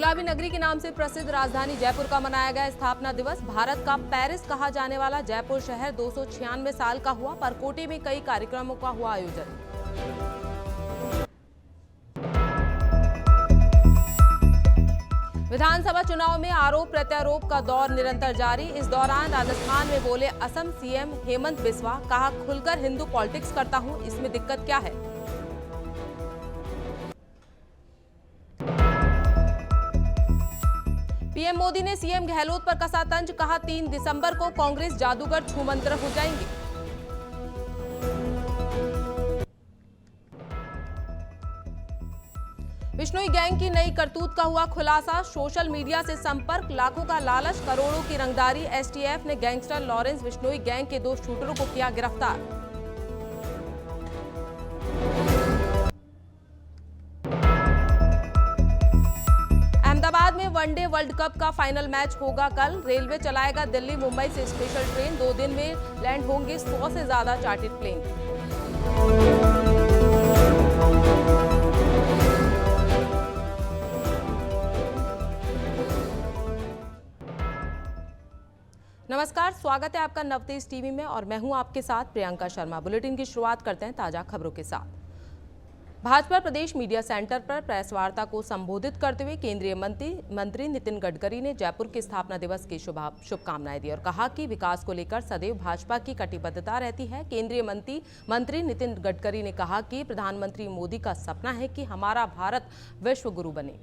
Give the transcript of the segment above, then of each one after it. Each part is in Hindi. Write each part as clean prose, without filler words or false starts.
गुलाबी नगरी के नाम से प्रसिद्ध राजधानी जयपुर का मनाया गया स्थापना दिवस। भारत का पेरिस कहा जाने वाला जयपुर शहर 296 साल का हुआ। परकोटे में कई कार्यक्रमों का हुआ आयोजन। विधानसभा चुनाव में आरोप प्रत्यारोप का दौर निरंतर जारी। इस दौरान राजस्थान में बोले असम सीएम हेमंत बिस्वा, कहा खुलकर हिंदू पॉलिटिक्स करता हूं, इसमें दिक्कत क्या है। पीएम मोदी ने सीएम गहलोत पर कसा तंज, कहा 3 दिसंबर को कांग्रेस जादूगर छूमंतर हो जाएंगे। बिश्नोई गैंग की नई करतूत का हुआ खुलासा। सोशल मीडिया से संपर्क, लाखों का लालच, करोड़ों की रंगदारी। एसटीएफ ने गैंगस्टर लॉरेंस बिश्नोई गैंग के 2 शूटरों को किया गिरफ्तार। अहमदाबाद में वनडे वर्ल्ड कप का फाइनल मैच होगा कल। रेलवे चलाएगा दिल्ली मुंबई से स्पेशल ट्रेन। 2 दिन में लैंड होंगे 100 से ज्यादा चार्टर्ड प्लेन। नमस्कार, स्वागत है आपका नवतेज टीवी में और मैं हूं आपके साथ प्रियंका शर्मा। बुलेटिन की शुरुआत करते हैं ताजा खबरों के साथ। भाजपा प्रदेश मीडिया सेंटर पर प्रेस वार्ता को संबोधित करते हुए केंद्रीय मंत्री नितिन गडकरी ने जयपुर के स्थापना दिवस की शुभकामनाएं दी और कहा कि विकास को लेकर सदैव भाजपा की कटिबद्धता रहती है। केंद्रीय मंत्री नितिन गडकरी ने कहा कि प्रधानमंत्री मोदी का सपना है कि हमारा भारत विश्व गुरु बने।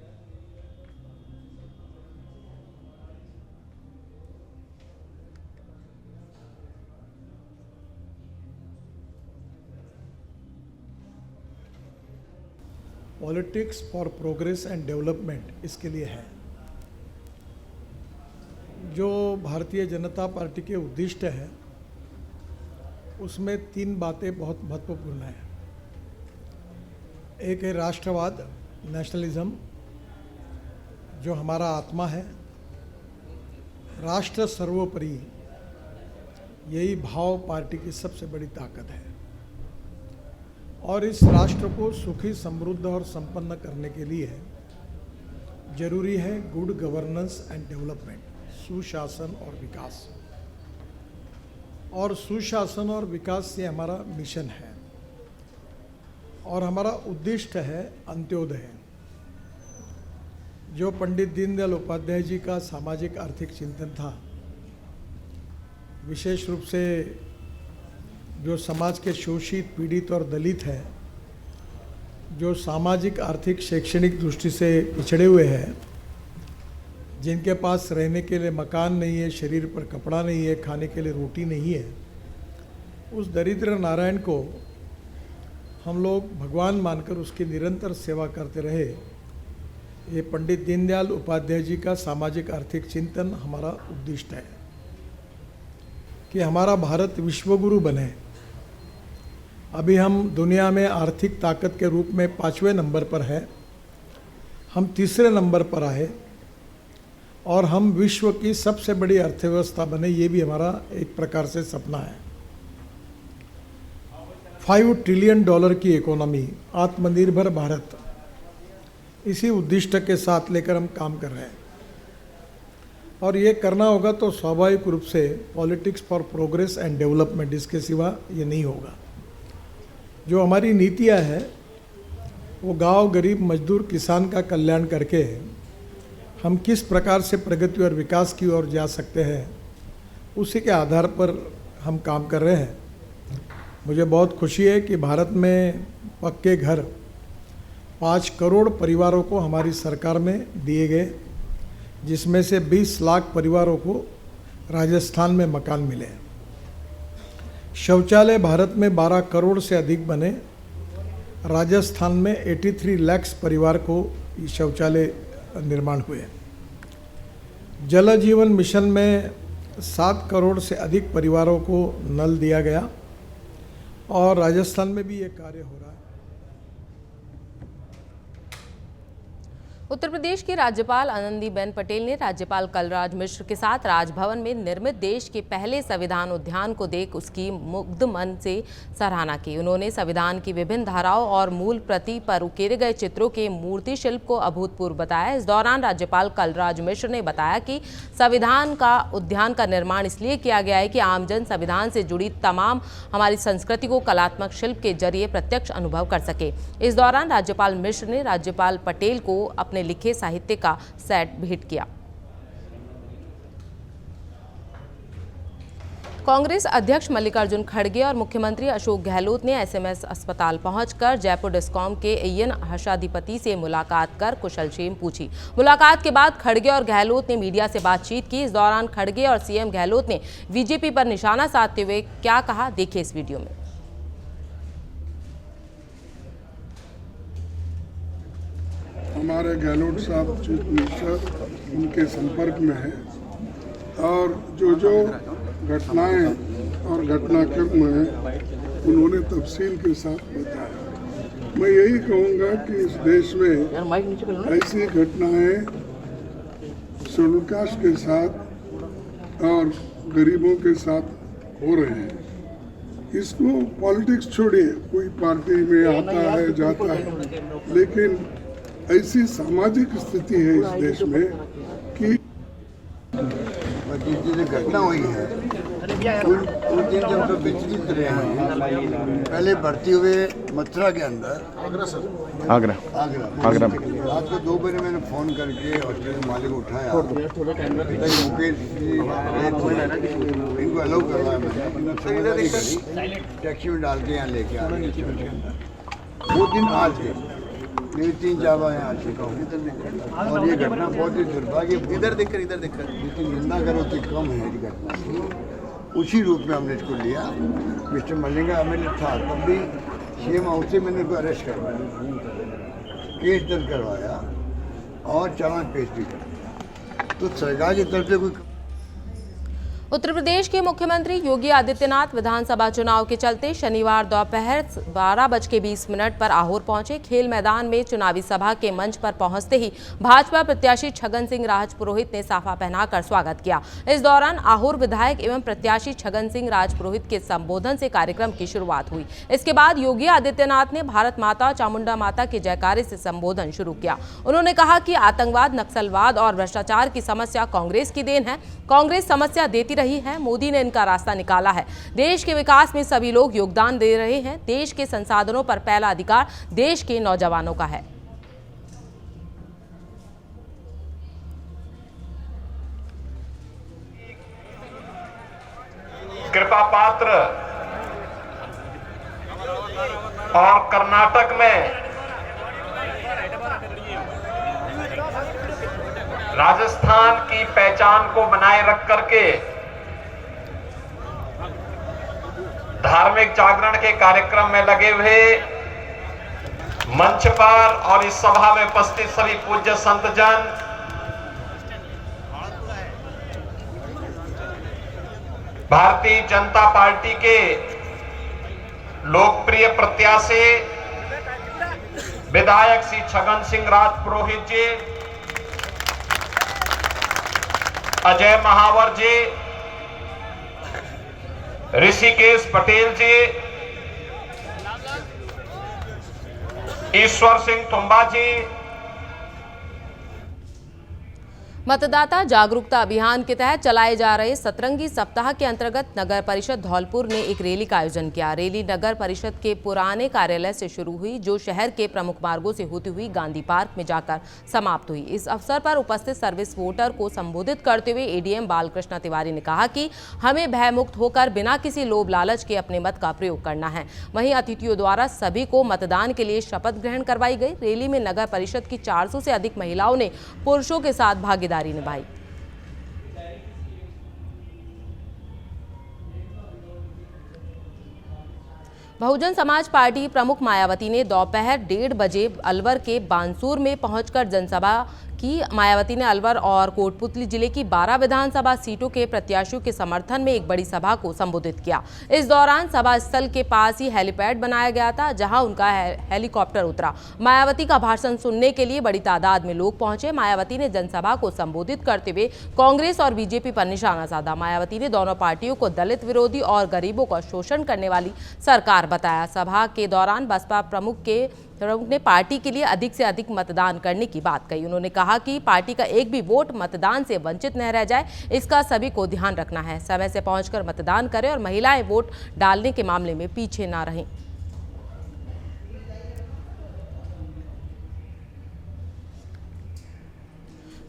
Politics for progress and development इसके लिए है। जो भारतीय जनता पार्टी के उद्दिष्ट है उसमें 3 बातें बहुत महत्वपूर्ण हैं। एक है राष्ट्रवाद, नेशनलिज्म, जो हमारा आत्मा है। राष्ट्र सर्वोपरि, यही भाव पार्टी की सबसे बड़ी ताकत है और इस राष्ट्र को सुखी, समृद्ध और संपन्न करने के लिए जरूरी है गुड गवर्नेंस एंड डेवलपमेंट, सुशासन और विकास। और सुशासन और विकास से हमारा मिशन है और हमारा उद्दिष्ट है अंत्योदय, जो पंडित दीनदयाल उपाध्याय जी का सामाजिक आर्थिक चिंतन था। विशेष रूप से जो समाज के शोषित, पीड़ित और दलित हैं, जो सामाजिक, आर्थिक, शैक्षणिक दृष्टि से पिछड़े हुए हैं, जिनके पास रहने के लिए मकान नहीं है, शरीर पर कपड़ा नहीं है, खाने के लिए रोटी नहीं है, उस दरिद्र नारायण को हम लोग भगवान मानकर उसकी निरंतर सेवा करते रहे। ये पंडित दीनदयाल उपाध्याय जी का सामाजिक आर्थिक चिंतन हमारा उद्दिष्ट है कि हमारा भारत विश्वगुरु बने। अभी हम दुनिया में आर्थिक ताकत के रूप में 5वें नंबर पर है, हम 3रे नंबर पर आए और हम विश्व की सबसे बड़ी अर्थव्यवस्था बने, ये भी हमारा एक प्रकार से सपना है। $5 ट्रिलियन की इकोनॉमी, आत्मनिर्भर भारत, इसी उद्दिष्ट के साथ लेकर हम काम कर रहे हैं और ये करना होगा तो स्वाभाविक रूप से politics for progress and development, इसके सिवा ये नहीं होगा। जो हमारी नीतियाँ हैं वो गांव, गरीब, मजदूर, किसान का कल्याण करके हम किस प्रकार से प्रगति और विकास की ओर जा सकते हैं, उसी के आधार पर हम काम कर रहे हैं। मुझे बहुत खुशी है कि भारत में पक्के घर 5 करोड़ परिवारों को हमारी सरकार में दिए गए, जिसमें से 20 लाख परिवारों को राजस्थान में मकान मिले। शौचालय भारत में 12 करोड़ से अधिक बने, राजस्थान में 83 लाख परिवार को शौचालय निर्माण हुए। जल जीवन मिशन में 7 करोड़ से अधिक परिवारों को नल दिया गया और राजस्थान में भी ये कार्य हो रहा है। उत्तर प्रदेश की राज्यपाल आनंदीबेन पटेल ने राज्यपाल कलराज मिश्र के साथ राजभवन में निर्मित देश के पहले संविधान उद्यान को देख उसकी मुग्ध मन से सराहना की। उन्होंने संविधान की विभिन्न धाराओं और मूल प्रति पर उकेरे गए चित्रों के मूर्ति शिल्प को अभूतपूर्व बताया। इस दौरान राज्यपाल कलराज मिश्र ने बताया कि संविधान का उद्यान का निर्माण इसलिए किया गया है कि आमजन संविधान से जुड़ी तमाम हमारी संस्कृति को कलात्मक शिल्प के जरिए प्रत्यक्ष अनुभव कर सके। इस दौरान राज्यपाल मिश्र ने राज्यपाल पटेल को अपने लिखे साहित्य का सेट भेंट किया। कांग्रेस अध्यक्ष मल्लिकार्जुन खड़गे और मुख्यमंत्री अशोक गहलोत ने एसएमएस अस्पताल पहुंचकर जयपुर डिस्कॉम के एएन हर्षाधिपति से मुलाकात कर कुशलक्षेम पूछी। मुलाकात के बाद खड़गे और गहलोत ने मीडिया से बातचीत की। इस दौरान खड़गे और सीएम गहलोत ने बीजेपी पर निशाना साधते हुए क्या कहा, देखिए इस वीडियो में। हमारे गहलोत साहब चीफ मिनिस्टर उनके संपर्क में है और जो घटनाएं और घटनाक्रम हैं उन्होंने तफसील के साथ बताया। मैं यही कहूँगा कि इस देश में ऐसी घटनाएं शेड्यूल कास्ट के साथ और गरीबों के साथ हो रहे हैं। इसको पॉलिटिक्स छोड़िए, कोई पार्टी में आता है जाता है, लेकिन ऐसी सामाजिक स्थिति है इस देश में कि जो घटना हुई है उन दिन जब तो विचलित रहे हैं, पहले भर्ती हुए मथुरा के अंदर आगरा रात को 2 बजे मैंने फ़ोन करके हॉस्पिटल मालिक को उठाया, मुकेश जी इनको अलाउ करवाया, मैंने टैक्सी में डाल के यहाँ लेके आ रहे। वो दिन आज है, मेरी 3 जावा यहाँ आ चुका हूँ और ये घटना बहुत ही दुर्भाग्य, इधर देखकर जितनी निंदा करो उतनी कम है ये घटना। उसी रूप में हमने इसको लिया। मिस्टर मलिंगा एमएलए था तब भी सीएम हाउस से मैंने इसको अरेस्ट करवाया, केस दर्ज करवाया और चालान पेश भी किया। तो सरकार की तरफ से कोई उत्तर प्रदेश के मुख्यमंत्री योगी आदित्यनाथ विधानसभा चुनाव के चलते शनिवार दोपहर 12:20 पर आहोर पहुंचे। खेल मैदान में चुनावी सभा के मंच पर पहुंचते ही भाजपा प्रत्याशी छगन सिंह राजपुरोहित ने साफा पहनाकर स्वागत किया। इस दौरान आहोर विधायक एवं प्रत्याशी छगन सिंह राजपुरोहित के संबोधन से कार्यक्रम की शुरुआत हुई। इसके बाद योगी आदित्यनाथ ने भारत माता चामुंडा माता के जयकारे से संबोधन शुरू किया। उन्होंने कहा कि आतंकवाद, नक्सलवाद और भ्रष्टाचार की समस्या कांग्रेस की देन है। कांग्रेस समस्या देती रही है, मोदी ने इनका रास्ता निकाला है। देश के विकास में सभी लोग योगदान दे रहे हैं। देश के संसाधनों पर पहला अधिकार देश के नौजवानों का है। कृपा पात्र और कर्नाटक में राजस्थान की पहचान को बनाए रख करके धार्मिक जागरण के कार्यक्रम में लगे हुए मंच पर और इस सभा में उपस्थित सभी पूज्य संतजन, भारतीय जनता पार्टी के लोकप्रिय प्रत्याशी विधायक श्री छगन सिंह राजपुरोहित जी, अजय महावर जी, ऋषिकेश पटेल जी, ईश्वर सिंह तुम्बा जी। मतदाता जागरूकता अभियान के तहत चलाए जा रहे सतरंगी सप्ताह के अंतर्गत नगर परिषद धौलपुर ने एक रैली का आयोजन किया। रैली नगर परिषद के पुराने कार्यालय से शुरू हुई, जो शहर के प्रमुख मार्गों से होती हुई गांधी पार्क में जाकर समाप्त हुई। इस अवसर पर उपस्थित सर्विस वोटर को संबोधित करते हुए एडीएम बालकृष्ण तिवारी ने कहा कि हमें भयमुक्त होकर बिना किसी लोभ लालच के अपने मत का प्रयोग करना है। वहीं अतिथियों द्वारा सभी को मतदान के लिए शपथ ग्रहण करवाई गई। रैली में नगर परिषद की 400 से अधिक महिलाओं ने पुरुषों के साथ भागीदारी निभाई। बहुजन समाज पार्टी प्रमुख मायावती ने दोपहर 1:30 बजे अलवर के बानसूर में पहुंचकर जनसभा की। मायावती ने अलवर और कोटपुतली जिले की 12 विधानसभा सीटों के प्रत्याशियों के समर्थन में एक बड़ी सभा को संबोधित किया। इस दौरान सभा स्थल के पास ही हेलीपैड बनाया गया था, जहां उनका हेलीकॉप्टर उतरा। मायावती का भाषण सुनने के लिए बड़ी तादाद में लोग पहुंचे। मायावती ने जनसभा को संबोधित करते हुए कांग्रेस और बीजेपी पर निशाना साधा। मायावती ने दोनों पार्टियों को दलित विरोधी और गरीबों का शोषण करने वाली सरकार बताया। सभा के दौरान बसपा प्रमुख ने पार्टी के लिए अधिक से अधिक मतदान करने की बात कही। उन्होंने कहा कि पार्टी का एक भी वोट मतदान से वंचित न रह जाए, इसका सभी को ध्यान रखना है। समय से पहुंचकर मतदान करें और महिलाएं वोट डालने के मामले में पीछे ना रहें।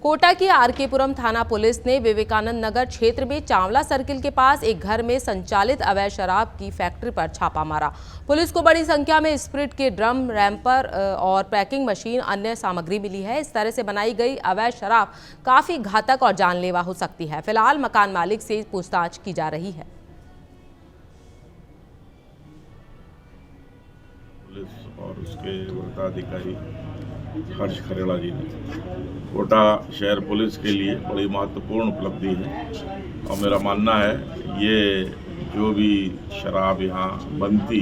कोटा की आरकेपुरम थाना पुलिस ने विवेकानंद नगर क्षेत्र में चावला सर्किल के पास एक घर में संचालित अवैध शराब की फैक्ट्री पर छापा मारा। पुलिस को बड़ी संख्या में स्प्रिट के ड्रम, रैंपर और पैकिंग मशीन, अन्य सामग्री मिली है। इस तरह से बनाई गई अवैध शराब काफी घातक और जानलेवा हो सकती है। फिलहाल मकान मालिक से पूछताछ की जा रही है। पुलिस और उसके वरिष्ठाधिकारी हर्ष खरेड़ा जी ने कोटा शहर पुलिस के लिए बड़ी महत्वपूर्ण उपलब्धि है और मेरा मानना है ये जो भी शराब यहाँ बनती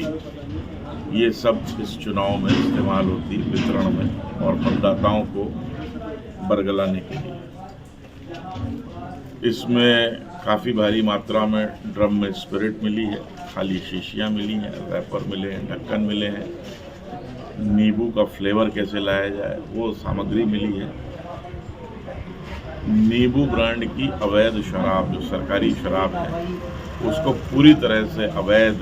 ये सब इस चुनाव में इस्तेमाल होती वितरण में और मतदाताओं को बरगलाने के लिए। इसमें काफ़ी भारी मात्रा में ड्रम में स्पिरिट मिली है, खाली शीशियाँ मिली हैं, रैपर मिले हैं, ढक्कन मिले हैं, नींबू का फ्लेवर कैसे लाया जाए वो सामग्री मिली है। नींबू ब्रांड की अवैध शराब जो सरकारी शराब है उसको पूरी तरह से अवैध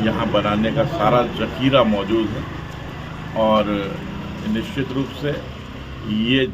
यहाँ बनाने का सारा जखीरा मौजूद है और निश्चित रूप से ये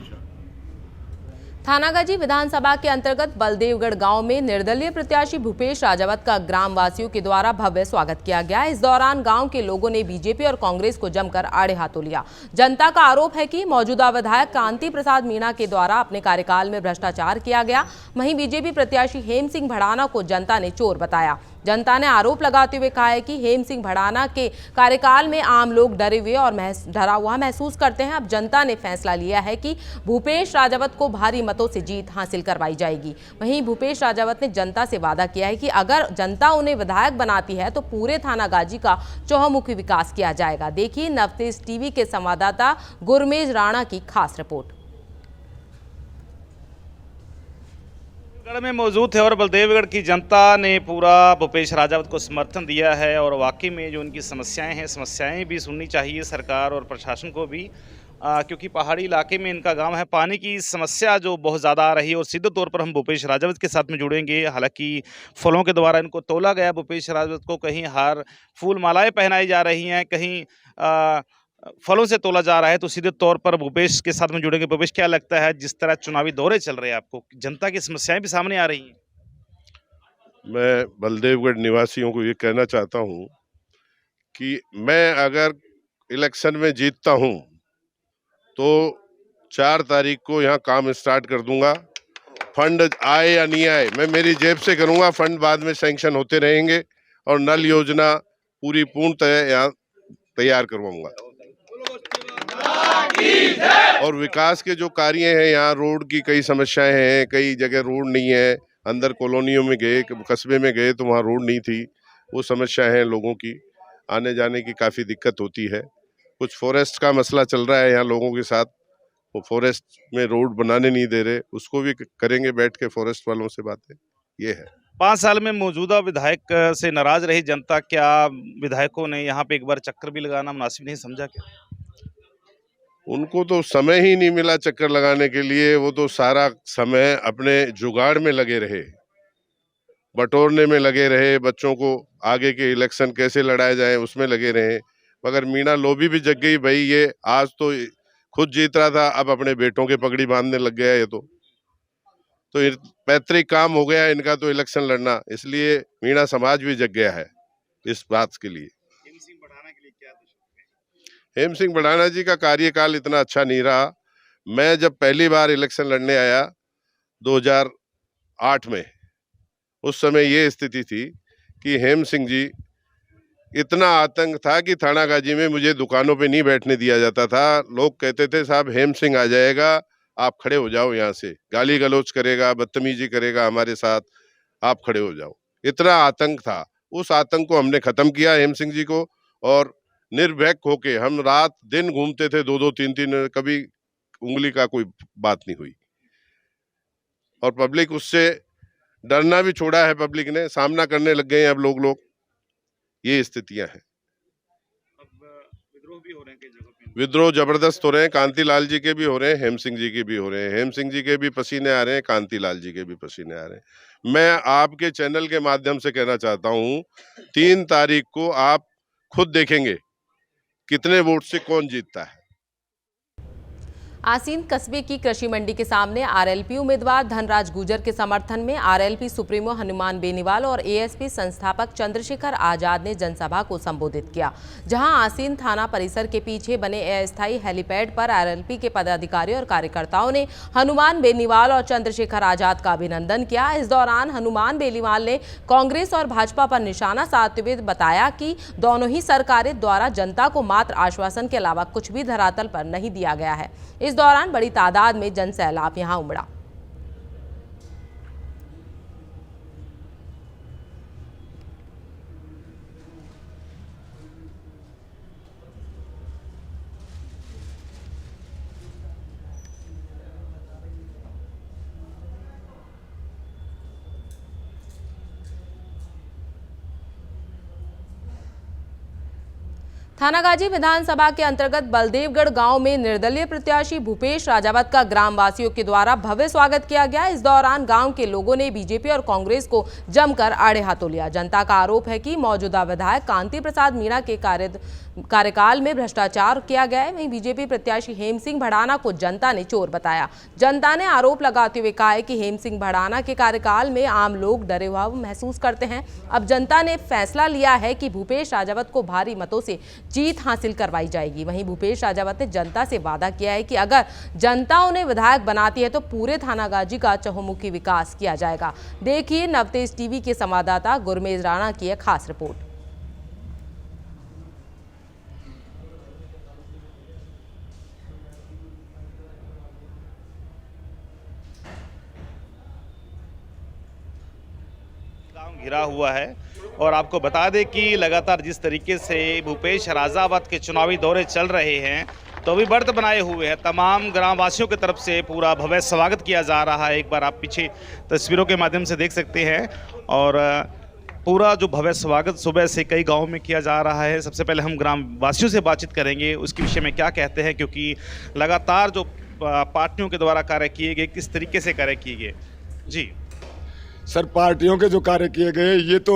थानागाजी विधानसभा के अंतर्गत बलदेवगढ़ गांव में निर्दलीय प्रत्याशी भूपेश राजावत का ग्रामवासियों के द्वारा भव्य स्वागत किया गया। इस दौरान गांव के लोगों ने बीजेपी और कांग्रेस को जमकर आड़े हाथों लिया। जनता का आरोप है कि मौजूदा विधायक कांति प्रसाद मीणा के द्वारा अपने कार्यकाल में भ्रष्टाचार किया गया। वहीं बीजेपी प्रत्याशी हेम सिंह भड़ाना को जनता ने चोर बताया। जनता ने आरोप लगाते हुए कहा है कि हेम सिंह भड़ाना के कार्यकाल में आम लोग डरे हुए और डरा हुआ महसूस करते हैं। अब जनता ने फैसला लिया है कि भूपेश राजावत को भारी मतों से जीत हासिल करवाई जाएगी। वहीं भूपेश राजावत ने जनता से वादा किया है कि अगर जनता उन्हें विधायक बनाती है तो पूरे थानागाजी का चौमुखी विकास किया जाएगा। देखिए नवतेज टीवी के संवाददाता गुरमेज राणा की खास रिपोर्ट। गढ़ में मौजूद थे और बलदेवगढ़ की जनता ने पूरा भूपेश राजावत को समर्थन दिया है और वाकई में जो उनकी समस्याएं भी सुननी चाहिए सरकार और प्रशासन को भी, क्योंकि पहाड़ी इलाके में इनका गांव है। पानी की समस्या जो बहुत ज़्यादा आ रही है और सीधे तौर पर हम भूपेश राजावत के साथ में जुड़ेंगे। हालांकि फलों के द्वारा इनको तोला गया भूपेश राजावत को, कहीं हार फूल मालाएँ पहनाई जा रही हैं, कहीं फलों से तोला जा रहा है। तो सीधे तौर पर भूपेश के साथ में जुड़ेंगे। भूपेश, क्या लगता है जिस तरह चुनावी दौरे चल रहे हैं आपको, जनता की समस्याएं भी सामने आ रही हैं? मैं बलदेवगढ़ निवासियों को ये कहना चाहता हूँ कि मैं अगर इलेक्शन में जीतता हूँ तो 4 तारीख को यहाँ काम स्टार्ट कर दूंगा। फंड आए या नहीं आए मैं मेरी जेब से करूँगा, फंड बाद में सैंक्शन होते रहेंगे और नल योजना पूरी पूर्णतः यहाँ तैयार करवाऊंगा। और विकास के जो कार्य हैं, यहाँ रोड की कई समस्याएं हैं, कई जगह रोड नहीं है। अंदर कॉलोनियों में गए, कस्बे में गए तो वहाँ रोड नहीं थी। वो समस्या है, लोगों की आने जाने की काफ़ी दिक्कत होती है। कुछ फॉरेस्ट का मसला चल रहा है यहाँ लोगों के साथ, वो फॉरेस्ट में रोड बनाने नहीं दे रहे, उसको भी करेंगे बैठ के फॉरेस्ट वालों से बातें। ये है 5 साल में मौजूदा विधायक से नाराज रही जनता, क्या विधायकों ने यहाँ पे एक बार चक्कर भी लगाना मुनासिब नहीं समझा क्या? उनको तो समय ही नहीं मिला चक्कर लगाने के लिए। वो तो सारा समय अपने जुगाड़ में लगे रहे, बटोरने में लगे रहे, बच्चों को आगे के इलेक्शन कैसे लड़ाए जाए उसमें लगे रहे। मगर मीणा लोभी भी जग गई भाई, ये आज तो खुद जीत रहा था, अब अपने बेटों के पगड़ी बांधने लग गया। ये तो पैतृक काम हो गया इनका तो इलेक्शन लड़ना, इसलिए मीणा समाज भी जग गया है इस बात के लिए। हेम सिंह भड़ाना जी का कार्यकाल इतना अच्छा नहीं रहा। मैं जब पहली बार इलेक्शन लड़ने आया 2008 में, उस समय ये स्थिति थी कि हेम सिंह जी इतना आतंक था कि थानागाजी में मुझे दुकानों पे नहीं बैठने दिया जाता था। लोग कहते थे साहब हेम सिंह आ जाएगा, आप खड़े हो जाओ, यहाँ से गाली गलौज करेगा, बदतमीजी करेगा हमारे साथ, आप खड़े हो जाओ। इतना आतंक था। उस आतंक को हमने खत्म किया हेम सिंह जी को, और निर्भय होके हम रात दिन घूमते थे, 2-2 3-3, कभी उंगली का कोई बात नहीं हुई। और पब्लिक उससे डरना भी छोड़ा है, पब्लिक ने सामना करने लग गए हैं अब लोग। ये स्थितियां हैं। विद्रोह भी हो रहे हैं कई जगहों पे। विद्रोह जबरदस्त हो रहे हैं, कांति लाल जी के भी हो रहे हैं, हेम सिंह जी के भी हो रहे हैं। हेम सिंह जी के भी पसीने आ रहे हैं, कांति लाल जी के भी पसीने आ रहे हैं। मैं आपके चैनल के माध्यम से कहना चाहता हूं, 3 तारीख को आप खुद देखेंगे कितने वोट से कौन जीतता है। आसीन कस्बे की कृषि मंडी के सामने आरएलपी उम्मीदवार धनराज गुर्जर के समर्थन में आरएलपी सुप्रीमो हनुमान बेनीवाल और एएसपी संस्थापक चंद्रशेखर आजाद ने जनसभा को संबोधित किया, जहां आसीन थाना परिसर के पीछे बने अस्थायी हेलीपैड पर आरएलपी के पदाधिकारी और कार्यकर्ताओं ने हनुमान बेनीवाल और चंद्रशेखर आजाद का अभिनंदन किया। इस दौरान हनुमान बेनीवाल ने कांग्रेस और भाजपा पर निशाना साधते हुए बताया कि दोनों ही सरकारें द्वारा जनता को मात्र आश्वासन के अलावा कुछ भी धरातल पर नहीं दिया गया है। इस दौरान बड़ी तादाद में जनसैलाब यहां उमड़ा। थानागाजी विधानसभा के अंतर्गत बलदेवगढ़ गांव में निर्दलीय प्रत्याशी भूपेश राजावत का ग्रामवासियों के द्वारा भव्य स्वागत किया गया। इस दौरान गांव के लोगों ने बीजेपी और कांग्रेस को जमकर आड़े हाथों लिया। जनता का आरोप है कि मौजूदा विधायक कांति प्रसाद मीणा के कार्यकाल में भ्रष्टाचार किया गया है। वहीं बीजेपी प्रत्याशी हेम सिंह भड़ाना को जनता ने चोर बताया। जनता ने आरोप लगाते हुए कहा है कि हेम सिंह भड़ाना के कार्यकाल में आम लोग डरे हुए महसूस करते हैं। अब जनता ने फैसला लिया है कि भूपेश राजावत को भारी मतों से जीत हासिल करवाई जाएगी। वहीं भूपेश राजावत ने जनता से वादा किया है कि अगर जनता उन्हें विधायक बनाती है तो पूरे थानागाजी का चहुमुखी विकास किया जाएगा। देखिए नवतेज टीवी के संवाददाता गुरमेज राणा की एक खास रिपोर्ट। घिरा हुआ है और आपको बता दें कि लगातार जिस तरीके से भूपेश राजावत के चुनावी दौरे चल रहे हैं, तो अभी व्रत बनाए हुए हैं। तमाम ग्रामवासियों की तरफ से पूरा भव्य स्वागत किया जा रहा है। एक बार आप पीछे तस्वीरों के माध्यम से देख सकते हैं और पूरा जो भव्य स्वागत सुबह से कई गाँव में किया जा रहा है। सबसे पहले हम ग्रामवासियों से बातचीत करेंगे उसके विषय में क्या कहते हैं, क्योंकि लगातार जो पार्टियों के द्वारा कार्य किए गए, किस तरीके से कार्य किए गए। जी सर, पार्टियों के जो कार्य किए गए ये तो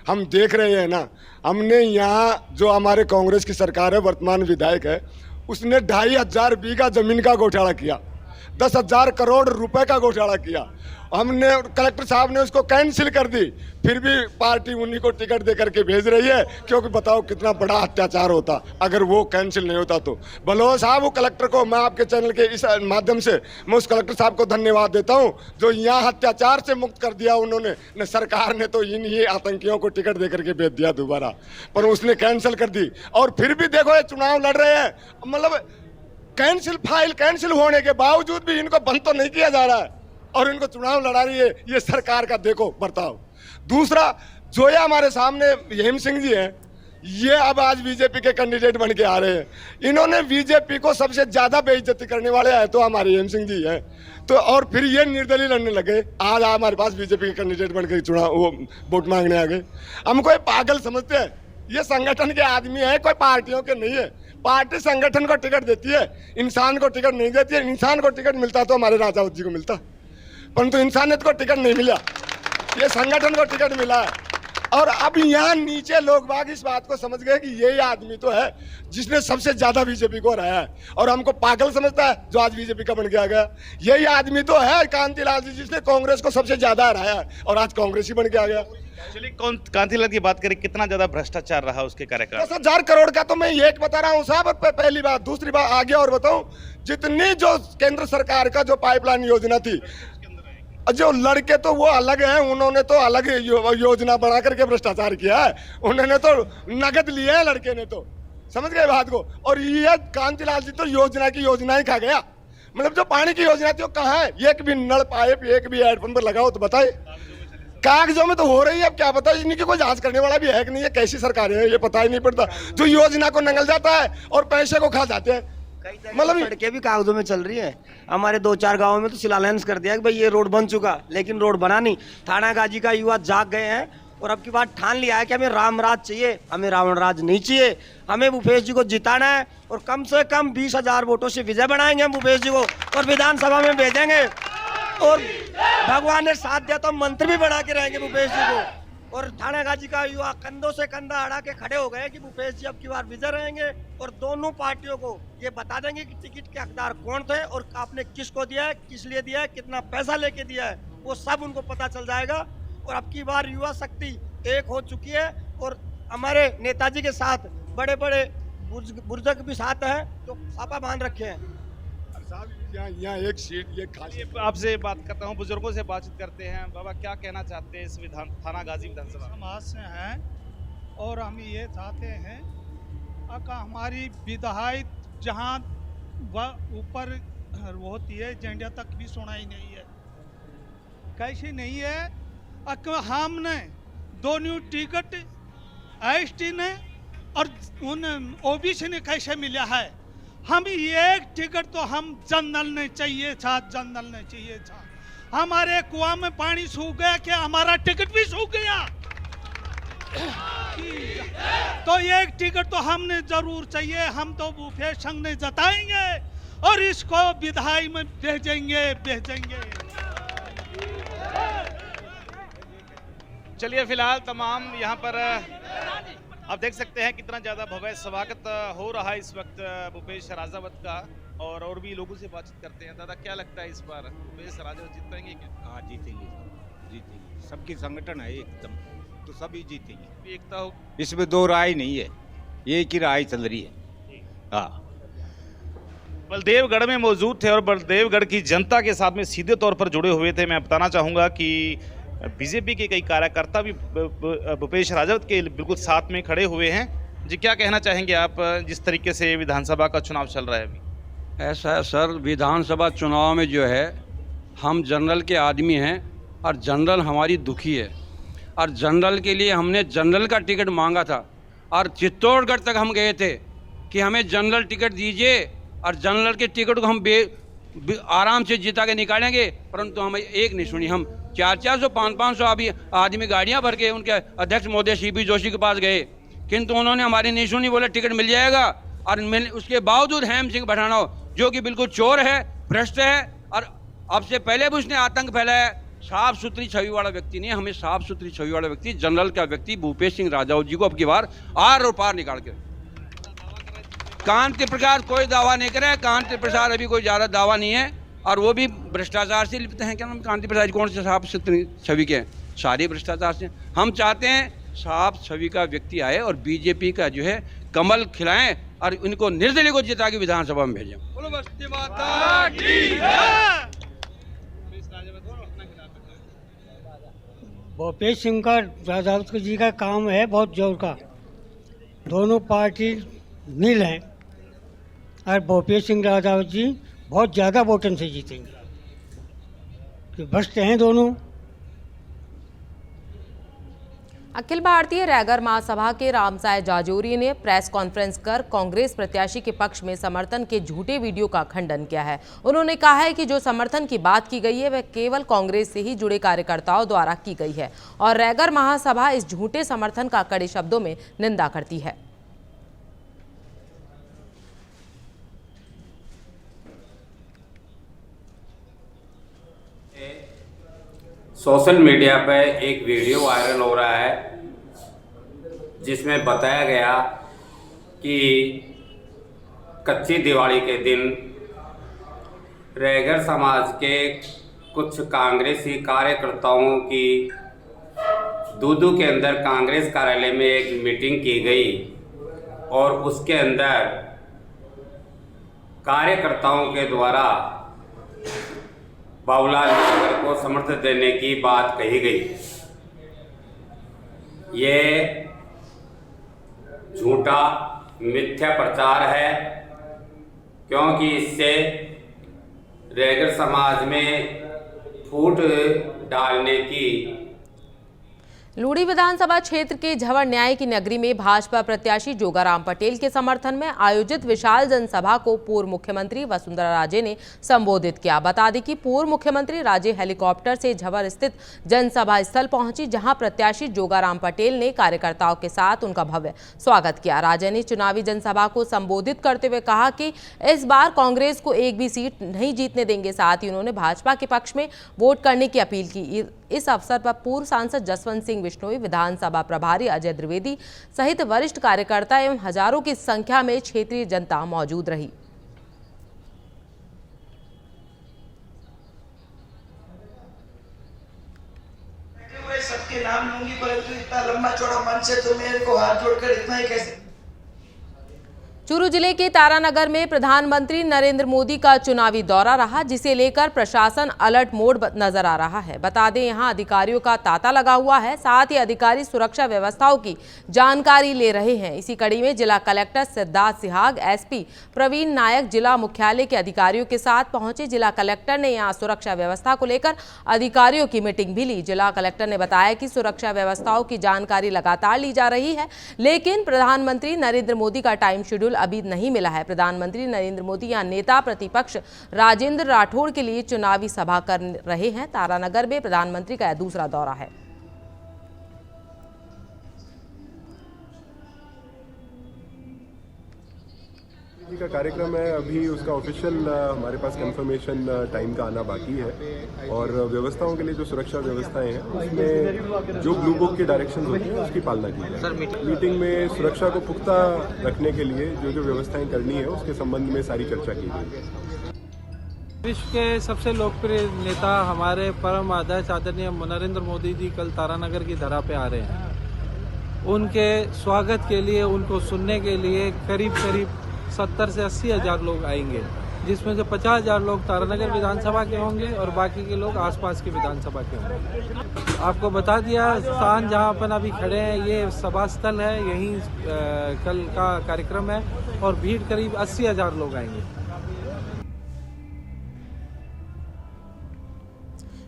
हम देख रहे हैं ना। हमने यहाँ जो हमारे कांग्रेस की सरकार है, वर्तमान विधायक है, उसने 2500 बीघा जमीन का घोटाला किया, 10,000 करोड़ रुपए का घोटाला किया। हमने कलेक्टर साहब ने उसको कैंसिल कर दी, फिर भी पार्टी उन्हीं को टिकट दे करके भेज रही है, क्योंकि बताओ कितना बड़ा अत्याचार होता अगर वो कैंसिल नहीं होता तो। बलोच साहब, वो कलेक्टर को मैं आपके चैनल के इस माध्यम से मैं उस कलेक्टर साहब को धन्यवाद देता हूं जो यहाँ अत्याचार से मुक्त कर दिया उन्होंने। न सरकार ने तो इन्हीं आतंकियों को टिकट दे करके भेज दिया दोबारा, पर उसने कैंसिल कर दी। और फिर भी देखो ये चुनाव लड़ रहे हैं, मतलब फाइल कैंसिल होने के बावजूद भी इनको बंद तो नहीं किया जा रहा है और इनको चुनाव लड़ा रही है। ये सरकार का देखो बर्ताव। दूसरा, जो ये हमारे सामने हेम सिंह जी हैं, ये अब आज बीजेपी के कैंडिडेट बन के आ रहे हैं। इन्होंने बीजेपी को सबसे ज्यादा बेइज्जती करने वाले है तो हमारे हेम सिंह जी हैं। तो और फिर ये निर्दलीय लड़ने लगे। आज हमारे पास बीजेपी के कैंडिडेट बन के चुनाव वोट मांगने आ गए। हमको ये पागल समझते हैं। ये संगठन के आदमी है, कोई पार्टियों के नहीं है। पार्टी संगठन को टिकट देती है, इंसान को टिकट नहीं देती है। इंसान को टिकट मिलता तो हमारे राजावत जी को मिलता, परंतु इंसानियत को टिकट नहीं मिला, ये संगठन को टिकट मिला है। और अब यहाँ नीचे लोग बाग इस बात को समझ गए कि यही आदमी तो है जिसने सबसे ज्यादा बीजेपी को हराया है, और हमको पागल समझता है जो आज बीजेपी का बन के आ गया। यही आदमी तो है कांतिलाल जी जिसने कांग्रेस को सबसे ज्यादा हराया है और आज कांग्रेस ही बन के आ गया। चलिए कांतिलाल की बात करें, कितना ज्यादा भ्रष्टाचार रहा उसके कार्यकाल? 10,000 करोड़ का तो मैं एक बता रहा हूँ साहब, पहली बात। दूसरी बात आगे और बताऊं, जितनी जो केंद्र सरकार का जो पाइपलाइन योजना थी, और जो लड़के तो वो अलग हैं, उन्होंने तो अलग योजना बना करके भ्रष्टाचार किया है, उन्होंने तो नगद लिया है लड़के ने, तो समझ गए बात को। और ये कांतिलाल जी तो योजना की योजना ही खा गया, मतलब जो पानी की योजना थी वो कहाँ है? एक भी नल पाइप, एक भी हेडपंप पर लगाओ तो बताए। कागजों में तो हो रही है, अब क्या पता इनकी कोई जांच करने वाला भी है कि नहीं है, कैसी सरकार है ये पता ही नहीं पड़ता। जो योजना को नंगल जाता है और पैसे को खा जाते हैं, मतलब सड़कें भी कागजों में चल रही है। हमारे 2-4 गांवों में तो शिलान्यास कर दिया कि भाई ये रोड बन चुका, लेकिन रोड बना नहीं। थाना गाजी का युवा जाग गए हैं और अब की बात ठान लिया है कि हमें राम राज चाहिए, हमें रावण राज नहीं चाहिए। हमें भूपेश जी को जिताना है और कम से कम 20,000 वोटों से विजय बनाएंगे हम भूपेश जी को और विधानसभा में भेजेंगे। और भगवान ने साथ दिया तो मंत्री भी बना के रहेंगे भूपेश जी को। और थाना गाजी का युवा कंधों से कंधा अड़ा के खड़े हो गए कि भूपेश जी अब की बार विजय रहेंगे और दोनों पार्टियों को ये बता देंगे कि टिकट के हकदार कौन थे और आपने किसको दिया है, किस लिए दिया है, कितना पैसा लेके दिया है, वो सब उनको पता चल जाएगा। और अब की बार युवा शक्ति एक हो चुकी है और हमारे नेताजी के साथ बड़े बड़े बुजुर्ग भी साथ हैं जो छापा बांध रखे हैं। यहाँ एक सीट ये खाली। आपसे बात करता हूँ, बुजुर्गों से बातचीत करते हैं। बाबा क्या कहना चाहते हैं इस थाना गाजी विधानसभा? समाज से हैं और हम ये चाहते हैं कि हमारी विधायक जहाँ ऊपर होती है झंडा तक भी सुनाई नहीं है, कैसी नहीं है। हमने दोनों टिकट एसटी ने और उन ओबीसी ने कैसे मिला है? हम एक टिकट तो हम जनरल ने चाहिए था, जनरल ने चाहिए था। हमारे कुआं में पानी सूख गया, क्या हमारा टिकट भी सूख गया? तो एक टिकट तो हमने जरूर चाहिए। हम तो भूपेश संघ ने जताएंगे और इसको विधायी में भेजेंगे। चलिए फिलहाल तमाम यहाँ पर आप देख सकते हैं कितना ज़्यादा भव्य स्वागत हो रहा है इस वक्त भूपेश राजावत का। और भी लोगों से बातचीत करते हैं। दादा क्या लगता है इस बार भूपेश राजावत जीत पाएंगे क्या? हाँ जीतेंगे। सबकी संगठन है एकदम, तो सभी जीतेंगे। एकता हो, इसमें दो राय नहीं है, एक ही राय चल रही है। हाँ, बलदेवगढ़ में मौजूद थे और बलदेवगढ़ की जनता के साथ में सीधे तौर पर जुड़े हुए थे। मैं बताना चाहूँगा कि बीजेपी के कई कार्यकर्ता भी भूपेश राजावत के बिल्कुल साथ में खड़े हुए हैं। जी क्या कहना चाहेंगे आप, जिस तरीके से विधानसभा का चुनाव चल रहा है अभी? ऐसा है सर, विधानसभा चुनाव में जो है हम जनरल के आदमी हैं और जनरल हमारी दुखी है और जनरल के लिए हमने जनरल का टिकट मांगा था और चित्तौड़गढ़ तक हम गए थे कि हमें जनरल टिकट दीजिए और जनरल के टिकट को हम आराम से जिता के निकालेंगे, परंतु हमें एक नहीं सुनी। हम 400 500 अभी आदमी गाड़ियां भर के उनके अध्यक्ष महोदय सीपी जोशी के पास गए, किंतु उन्होंने हमारी नहीं सुनी, बोले टिकट मिल जाएगा। और उसके बावजूद हेम सिंह भठाना जो कि बिल्कुल चोर है, भ्रष्ट है और अब से पहले भी उसने आतंक फैलाया, साफ सुथरी छवि वाला व्यक्ति नहीं है। हमें साफ सुथरी छवि वाला व्यक्ति, जनरल का व्यक्ति भूपेश सिंह राजावत जी को अब की बार आर और पार निकाल के। कांति प्रसाद कोई दावा नहीं करे, कांति प्रसाद अभी कोई ज़्यादा दावा नहीं है और वो भी भ्रष्टाचार से लिप्त हैं। क्या नाम कांति प्रसाद कौन से साफ सुथरी छवि के हैं? सारे भ्रष्टाचार से। हम चाहते हैं साफ छवि का व्यक्ति आए और बीजेपी का जो है कमल खिलाएं और इनको निर्दलीय को जिता के विधानसभा में भेजें। भूपेश सिंह का राजावत जी का काम है बहुत जोर का, दोनों पार्टी मिल हैं और भूपेश सिंह राजावत जी बहुत ज़्यादा वोटन से जीतेंगे, तो भ्रष्ट हैं दोनों। अखिल भारतीय रैगर महासभा के रामसाय जाजोरी ने प्रेस कॉन्फ्रेंस कर कांग्रेस प्रत्याशी के पक्ष में समर्थन के झूठे वीडियो का खंडन किया है। उन्होंने कहा है कि जो समर्थन की बात की गई है वह केवल कांग्रेस से ही जुड़े कार्यकर्ताओं द्वारा की गई है और रैगर महासभा इस झूठे समर्थन का कड़े शब्दों में निंदा करती है। सोशल मीडिया पर एक वीडियो वायरल हो रहा है जिसमें बताया गया कि कच्ची दिवाली के दिन रैगर समाज के कुछ कांग्रेसी कार्यकर्ताओं की दूदू के अंदर कांग्रेस कार्यालय में एक मीटिंग की गई और उसके अंदर कार्यकर्ताओं के द्वारा बाबूलाल नगर को समर्थन देने की बात कही गई। ये झूठा मिथ्या प्रचार है, क्योंकि इससे रैगर समाज में फूट डालने की। लूड़ी विधानसभा क्षेत्र के झवर न्याय की नगरी में भाजपा प्रत्याशी जोगाराम पटेल के समर्थन में आयोजित विशाल जनसभा को पूर्व मुख्यमंत्री वसुंधरा राजे ने संबोधित किया। बता दें कि पूर्व मुख्यमंत्री राजे हेलीकॉप्टर से झवर स्थित जनसभा स्थल पहुंची, जहां प्रत्याशी जोगाराम पटेल ने कार्यकर्ताओं के साथ उनका भव्य स्वागत किया। राजे ने चुनावी जनसभा को संबोधित करते हुए कहा कि इस बार कांग्रेस को एक भी सीट नहीं जीतने देंगे। साथ ही उन्होंने भाजपा के पक्ष में वोट करने की अपील की। इस अवसर पर पूर्व सांसद जसवंत सिंह बिश्नोई, विधानसभा प्रभारी अजय द्विवेदी सहित वरिष्ठ कार्यकर्ता एवं हजारों की संख्या में क्षेत्रीय जनता मौजूद रही। सबके नाम लूंगी, परंतु इतना लंबा चौड़ा मंच है तो मेरे को हाथ जोड़कर इतना ही कैसे। चूरू जिले के तारानगर में प्रधानमंत्री नरेंद्र मोदी का चुनावी दौरा रहा, जिसे लेकर प्रशासन अलर्ट मोड नजर आ रहा है। बता दें, यहां अधिकारियों का तांता लगा हुआ है। साथ ही अधिकारी सुरक्षा व्यवस्थाओं की जानकारी ले रहे हैं। इसी कड़ी में जिला कलेक्टर सिद्धार्थ सिहाग, एसपी प्रवीण नायक जिला मुख्यालय के अधिकारियों के साथ पहुंचे। जिला कलेक्टर ने यहां सुरक्षा व्यवस्था को लेकर अधिकारियों की मीटिंग भी ली। जिला कलेक्टर ने बताया कि सुरक्षा व्यवस्थाओं की जानकारी लगातार ली जा रही है, लेकिन प्रधानमंत्री नरेंद्र मोदी का टाइम शेड्यूल अभी नहीं मिला है। प्रधानमंत्री नरेंद्र मोदी यहां नेता प्रतिपक्ष राजेंद्र राठौड़ के लिए चुनावी सभा कर रहे हैं। तारानगर में प्रधानमंत्री का यह दूसरा दौरा है। का कार्यक्रम है, अभी उसका ऑफिशियल हमारे पास कंफर्मेशन टाइम का आना बाकी है। और व्यवस्थाओं के लिए जो सुरक्षा व्यवस्थाएं हैं उसमें जो ब्लू बुक की डायरेक्शंस होती हैं उसकी पालना की जाए। मीटिंग में सुरक्षा को पुख्ता रखने के लिए जो जो व्यवस्थाएं करनी है उसके संबंध में सारी चर्चा की गई। विश्व के सबसे लोकप्रिय नेता हमारे परम आदर्श आदरणीय नरेंद्र मोदी जी कल तारानगर की धरा पे आ रहे हैं। उनके स्वागत के लिए, उनको सुनने के लिए करीब 70 से 80 हज़ार लोग आएंगे, जिसमें से 50 हज़ार लोग तारानगर विधानसभा के होंगे और बाकी के लोग आसपास की विधानसभा के होंगे। आपको बता दिया, स्थान जहां अपन अभी खड़े हैं ये सभा स्थल है, यहीं कल का कार्यक्रम है और भीड़ करीब 80 हज़ार लोग आएंगे।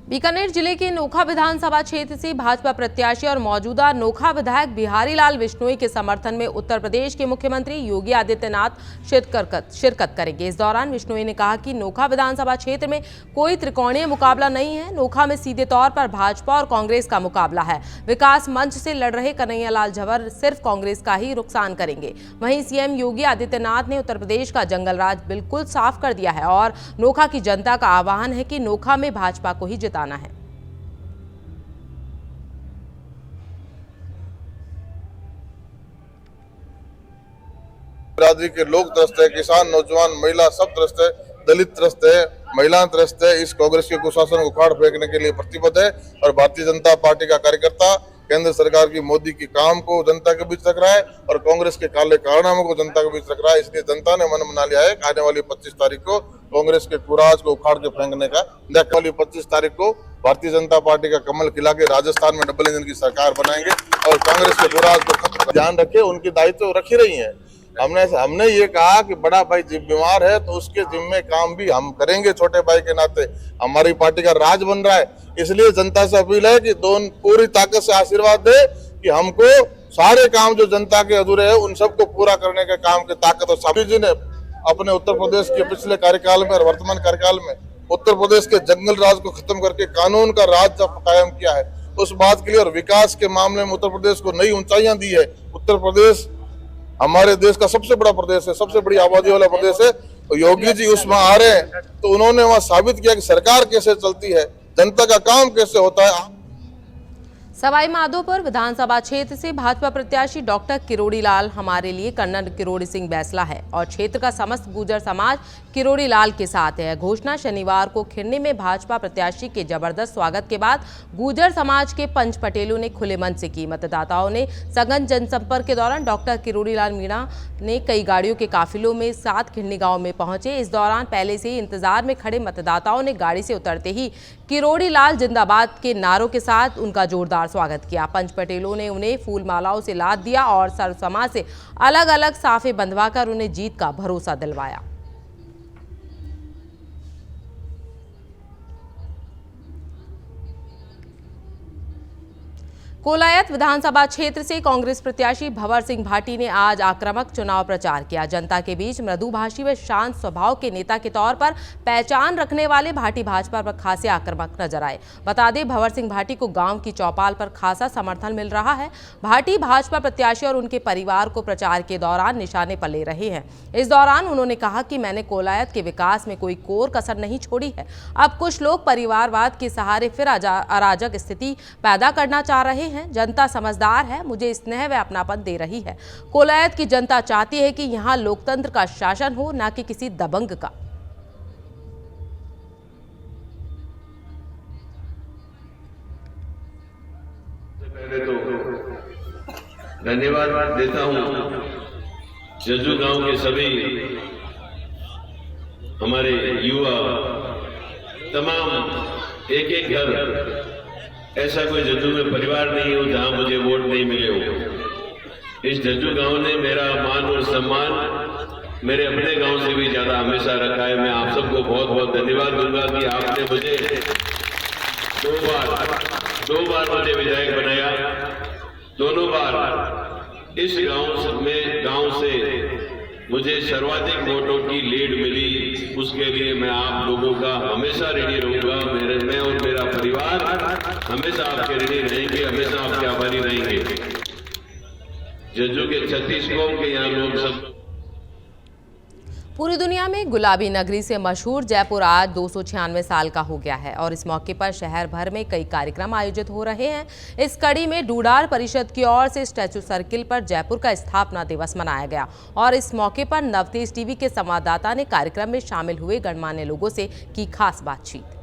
बीकानेर जिले के नोखा विधानसभा क्षेत्र से भाजपा प्रत्याशी और मौजूदा नोखा विधायक बिहारी लाल बिश्नोई के समर्थन में उत्तर प्रदेश के मुख्यमंत्री योगी आदित्यनाथ शिरकत करेंगे। इस दौरान बिश्नोई ने कहा कि नोखा विधानसभा क्षेत्र में कोई त्रिकोणीय मुकाबला नहीं है। नोखा में सीधे तौर पर भाजपा और कांग्रेस का मुकाबला है। विकास मंच से लड़ रहे कन्हैयालाल झवर सिर्फ कांग्रेस का ही नुकसान करेंगे। वहीं सीएम योगी आदित्यनाथ ने उत्तर प्रदेश का जंगल राज बिल्कुल साफ कर दिया है और नोखा की जनता का आह्वान है कि नोखा में भाजपा को ही जिताना है। बिरादरी के लोग त्रस्त है, किसान, नौजवान, महिला सब त्रस्त है, दलित त्रस्त है, महिलाएं त्रस्त है। इस कांग्रेस के कुशासन को उखाड़ फेंकने के लिए प्रतिबद्ध है और भारतीय जनता पार्टी का कार्यकर्ता केंद्र सरकार की मोदी की काम को जनता के बीच रख रहा है और कांग्रेस के काले कारनामों को जनता के बीच रख रहा है। इसलिए जनता ने मन बना लिया है कि आने वाली 25 तारीख को कांग्रेस के कुराज को उखाड़ के फेंकने का, वाली 25 तारीख को भारतीय जनता पार्टी का कमल खिला के राजस्थान में डबल इंजन की सरकार बनाएंगे और कांग्रेस के कुराज को खत्म। ध्यान रखे, उनकी दायित्व रख ही रही है। हमने ये कहा कि बड़ा भाई बीमार है तो उसके जिम्मे काम भी हम करेंगे, छोटे भाई के नाते। हमारी पार्टी का राज बन रहा है, इसलिए जनता से अपील है कि दोनों पूरी ताकत से आशीर्वाद दे कि हमको सारे काम जो जनता के अधूरे है उन सबको पूरा करने के काम की ताकत और साबित जी ने अपने उत्तर प्रदेश के पिछले कार्यकाल में और वर्तमान कार्यकाल में उत्तर प्रदेश के जंगल राज को खत्म करके कानून का राज जब कायम किया है उस बात के लिए और विकास के मामले में उत्तर प्रदेश को नई ऊंचाइयां दी है। उत्तर प्रदेश हमारे देश का सबसे बड़ा प्रदेश है, सबसे बड़ी आबादी वाला प्रदेश है। तो योगी जी उसमें आ रहे हैं तो उन्होंने वहां साबित किया कि सरकार कैसे चलती है, जनता का काम कैसे होता है। सवाई माधोपुर विधानसभा क्षेत्र से भाजपा प्रत्याशी डॉक्टर किरोड़ी लाल हमारे लिए कर्नल किरोड़ी सिंह बैसला है और क्षेत्र का समस्त गुर्जर समाज किरोड़ी लाल के साथ है। घोषणा शनिवार को खिरनी में भाजपा प्रत्याशी के जबरदस्त स्वागत के बाद गुर्जर समाज के पंच पटेलों ने खुले मन से की। मतदाताओं ने सघन जनसंपर्क के दौरान डॉक्टर किरोड़ी लाल मीणा ने कई गाड़ियों के काफिलों में साथ खिरनी गांव में पहुंचे। इस दौरान पहले से ही इंतजार में खड़े मतदाताओं ने गाड़ी से उतरते ही किरोड़ी लाल जिंदाबाद के नारों के साथ उनका जोरदार स्वागत किया। पंच पटेलों ने उन्हें फूल मालाओं से लाद दिया और सर्व समाज से अलग अलग साफे बंधवाकर उन्हें जीत का भरोसा दिलवाया। कोलायत विधानसभा क्षेत्र से कांग्रेस प्रत्याशी भंवर सिंह भाटी ने आज आक्रामक चुनाव प्रचार किया। जनता के बीच मृदुभाषी व शांत स्वभाव के नेता के तौर पर पहचान रखने वाले भाटी भाजपा पर खासे आक्रामक नजर आए। बता दें, भंवर सिंह भाटी को गांव की चौपाल पर खासा समर्थन मिल रहा है। भाटी भाजपा प्रत्याशी और उनके परिवार को प्रचार के दौरान निशाने पर ले रहे हैं। इस दौरान उन्होंने कहा कि मैंने कोलायत के विकास में कोई कोर कसर नहीं छोड़ी है। अब कुछ लोग परिवारवाद के सहारे फिर अराजक स्थिति पैदा करना चाह रहे हैं। जनता समझदार है, मुझे स्नेह व अपनापन दे रही है। कोलायत की जनता चाहती है कि यहां लोकतंत्र का शासन हो, न कि किसी दबंग का। पहले तो धन्यवाद देता हूं जज्जू गांव के सभी हमारे युवा, तमाम एक घर, ऐसा कोई जज्जू में परिवार नहीं हो जहां मुझे वोट नहीं मिले हो। इस जज्जू गांव ने मेरा मान और सम्मान मेरे अपने गांव से भी ज्यादा हमेशा रखा है। मैं आप सबको बहुत बहुत धन्यवाद दूंगा कि आपने मुझे दो बार मुझे विधायक बनाया। दोनों बार इस गांव से मुझे सर्वाधिक वोटों की लीड मिली। उसके लिए मैं आप लोगों का हमेशा ऋणी रहूंगा। मैं और मेरा परिवार हमेशा आपके ऋणी रहेंगे, हमेशा आपके आभारी रहेंगे। जज्जू के 36 गांव के यहाँ लोग सब। पूरी दुनिया में गुलाबी नगरी से मशहूर जयपुर आज 296 साल का हो गया है और इस मौके पर शहर भर में कई कार्यक्रम आयोजित हो रहे हैं। इस कड़ी में डूडार परिषद की ओर से स्टैचू सर्किल पर जयपुर का स्थापना दिवस मनाया गया और इस मौके पर नवतेज टीवी के संवाददाता ने कार्यक्रम में शामिल हुए गणमान्य लोगों से की खास बातचीत।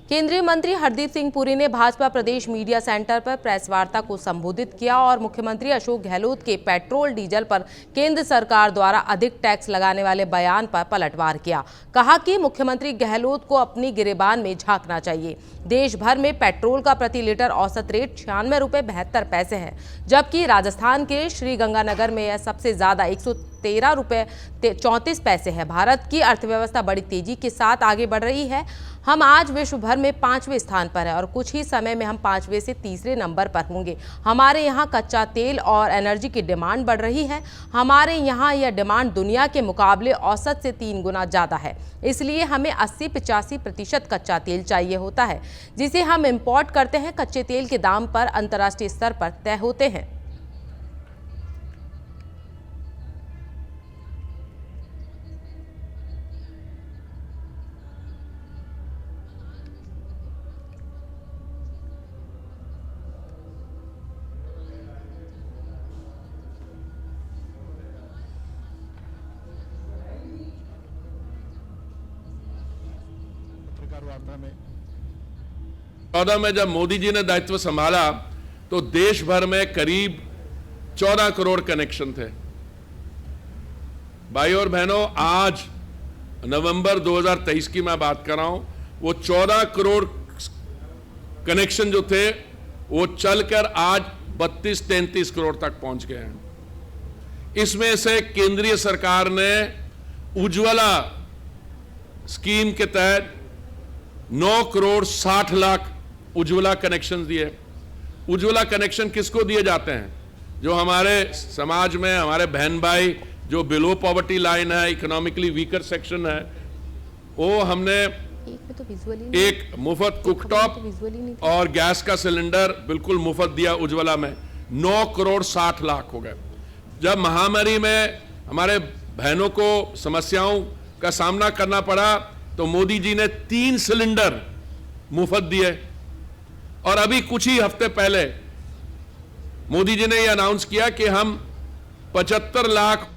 केंद्रीय मंत्री हरदीप सिंह पुरी ने भाजपा प्रदेश मीडिया सेंटर पर प्रेस वार्ता को संबोधित किया और मुख्यमंत्री अशोक गहलोत के पेट्रोल डीजल पर केंद्र सरकार द्वारा अधिक टैक्स लगाने वाले बयान पर पलटवार किया। कहा कि मुख्यमंत्री गहलोत को अपनी गिरेबान में झांकना चाहिए। देश भर में पेट्रोल का प्रति लीटर औसत रेट 96 रुपये 72 पैसे है, जबकि राजस्थान के श्रीगंगानगर में यह सबसे ज्यादा 113 रुपये 34 पैसे है। भारत की अर्थव्यवस्था बड़ी तेजी के साथ आगे बढ़ रही है। हम आज विश्व भर में 5वें स्थान पर है और कुछ ही समय में हम 5वें से तीसरे नंबर पर होंगे। हमारे यहाँ कच्चा तेल और एनर्जी की डिमांड बढ़ रही है। हमारे यहाँ यह डिमांड दुनिया के मुकाबले औसत से 3 गुना ज़्यादा है। इसलिए हमें 80-85% कच्चा तेल चाहिए होता है, जिसे हम इंपोर्ट करते हैं। कच्चे तेल के दाम पर अंतर्राष्ट्रीय स्तर पर तय होते हैं। में 14 में जब मोदी जी ने दायित्व संभाला तो देश भर में करीब 14 करोड़ कनेक्शन थे। भाई और बहनों, आज नवंबर 2023 की मैं बात कर रहा हूं, वो 14 करोड़ कनेक्शन जो थे वो चलकर आज 32-33 करोड़ तक पहुंच गए हैं। इसमें से केंद्रीय सरकार ने उज्ज्वला स्कीम के तहत 9 करोड़ 60 लाख उज्ज्वला कनेक्शन दिए। उज्ज्वला कनेक्शन किसको दिए जाते हैं? जो हमारे समाज में हमारे बहन भाई जो बिलो पॉवर्टी लाइन है, इकोनॉमिकली वीकर सेक्शन है, वो हमने एक मुफ्त कुकटॉप और गैस का सिलेंडर बिल्कुल मुफ्त दिया उज्ज्वला में। 9 करोड़ 60 लाख हो गए। जब महामारी में हमारे बहनों को समस्याओं का सामना करना पड़ा, तो मोदी जी ने 3 सिलेंडर मुफ्त दिए। और अभी कुछ ही हफ्ते पहले मोदी जी ने यह अनाउंस किया कि हम 75 लाख